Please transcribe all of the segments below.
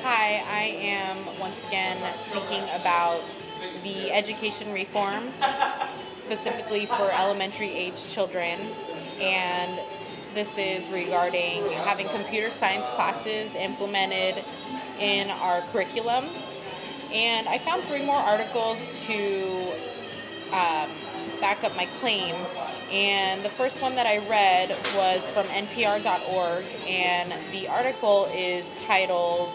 Hi, I am once again speaking about the education reform, specifically for elementary age children. And this is regarding having computer science classes implemented in our curriculum. And I found three more articles to back up my claim. And the first one that I read was from NPR.org, and the article is titled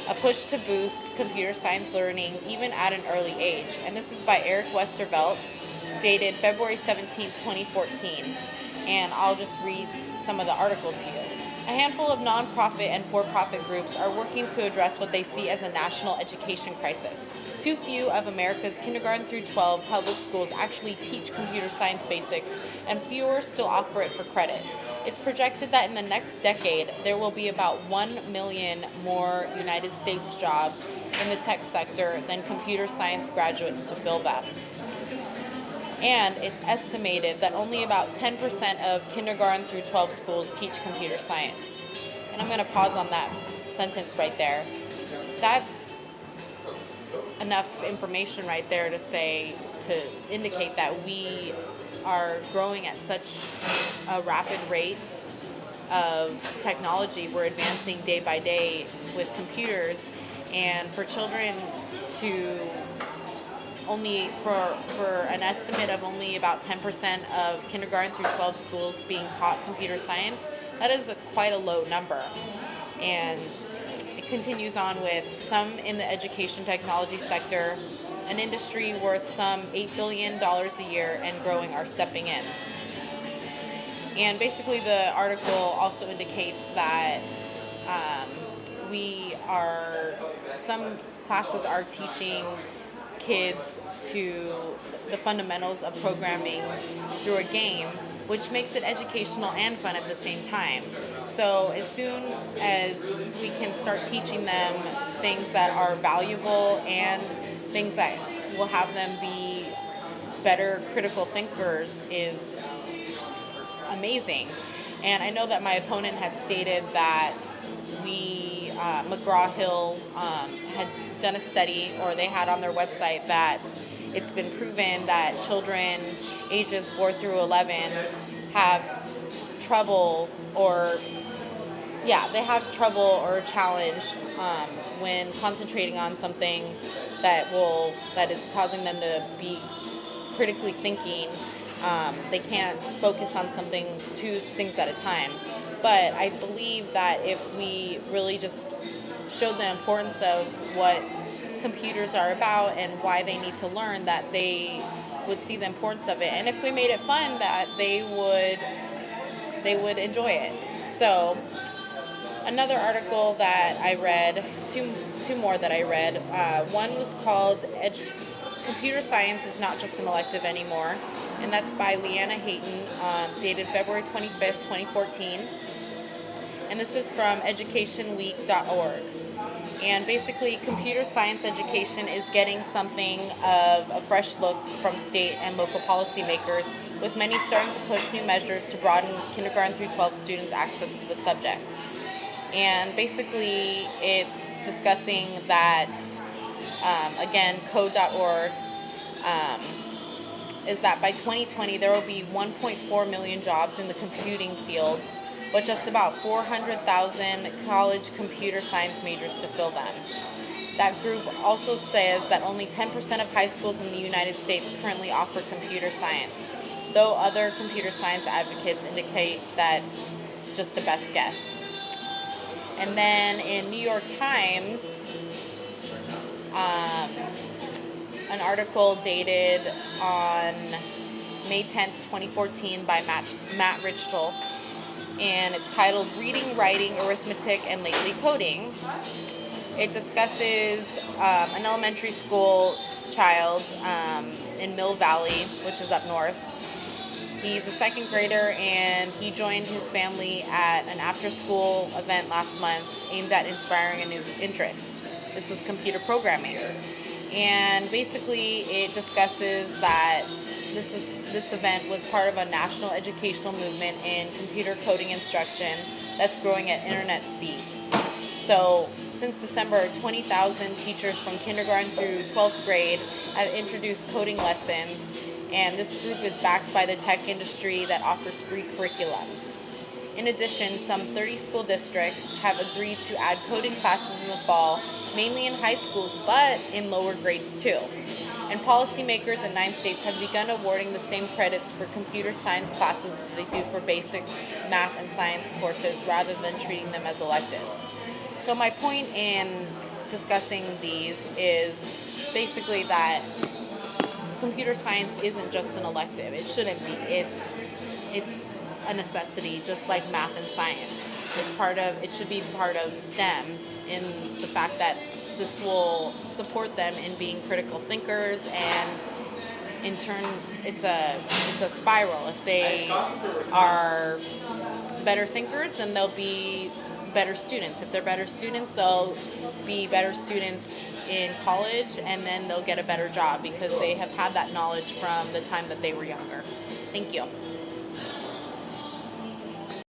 "A Push to Boost Computer Science Learning Even at an Early Age." And this is by Eric Westervelt, dated February 17th, 2014. And I'll just read some of the article to you. A handful of nonprofit and for-profit groups are working to address what they see as a national education crisis. Too few of America's kindergarten through 12 public schools actually teach computer science basics, and fewer still offer it for credit. It's projected that in the next decade, there will be about 1 million more United States jobs in the tech sector than computer science graduates to fill them. And it's estimated that only about 10% of kindergarten through 12 schools teach computer science. And I'm going to pause on that sentence right there. That's enough information right there to indicate that we are growing at such a rapid rate of technology. We're advancing day by day with computers, and for children to only for an estimate of only about 10% of kindergarten through 12 schools being taught computer science, that is quite a low number. And it continues on with some in the education technology sector, an industry worth some $8 billion a year and growing, are stepping in. And basically the article also indicates that some classes are teaching kids to the fundamentals of programming through a game, which makes it educational and fun at the same time. So as soon as we can start teaching them things that are valuable and things that will have them be better critical thinkers is amazing. And I know that my opponent had stated that McGraw-Hill had done a study, or they had on their website, that it's been proven that children ages 4 through 11 have trouble or a challenge when concentrating on something that is causing them to be critically thinking. They can't focus on two things at a time. But I believe that if we really just showed the importance of what computers are about and why they need to learn, that they would see the importance of it. And if we made it fun, that they would enjoy it. So another article that I read, two more that I read, one was called Computer Science is Not Just an Elective Anymore, and that's by Leanna Hayton, dated February 25th, 2014. And this is from educationweek.org. And basically, computer science education is getting something of a fresh look from state and local policymakers, with many starting to push new measures to broaden kindergarten through 12 students' access to the subject. And basically, it's discussing that, again, code.org, is that by 2020, there will be 1.4 million jobs in the computing field, but just about 400,000 college computer science majors to fill them. That group also says that only 10% of high schools in the United States currently offer computer science, though other computer science advocates indicate that it's just a best guess. And then in New York Times, an article dated on May 10th, 2014 by Matt Richtel, and it's titled Reading, Writing, Arithmetic, and Lately Coding. It discusses an elementary school child in Mill Valley, which is up north. He's a second grader, and he joined his family at an after-school event last month aimed at inspiring a new interest. This was computer programming. And basically it discusses that this event was part of a national educational movement in computer coding instruction that's growing at internet speeds. So Since December, 20,000 teachers from kindergarten through 12th grade have introduced coding lessons, and this group is backed by the tech industry that offers free curriculums. In addition, some 30 school districts have agreed to add coding classes in the fall, mainly in high schools, but in lower grades too. And policymakers in 9 states have begun awarding the same credits for computer science classes that they do for basic math and science courses rather than treating them as electives. So my point in discussing these is basically that computer science isn't just an elective. It shouldn't be. It's a necessity, just like math and science. It should be part of STEM in the fact that this will support them in being critical thinkers, and in turn it's a spiral. If they are better thinkers, then they'll be better students. If they're better students, they'll be better students in college, and then they'll get a better job because they have had that knowledge from the time that they were younger. Thank you.